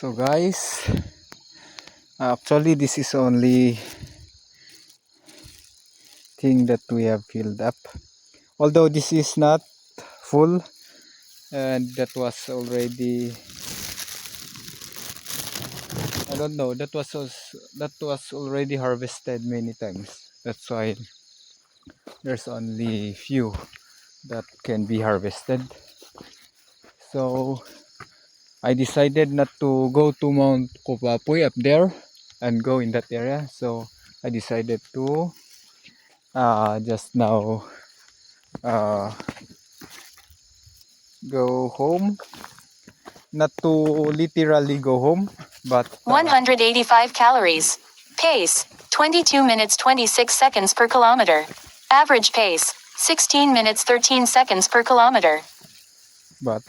So guys, actually this is only thing that we have filled up, although this is not full, and that was already, I don't know, that was already harvested many times. That's why there's only few that can be harvested. So I decided not to go to Mount Kupapuy up there and go in that area. So I decided to just now go home. Not to literally go home, but 185 calories. Pace, 22 minutes 26 seconds per kilometer. Average pace, 16 minutes 13 seconds per kilometer. but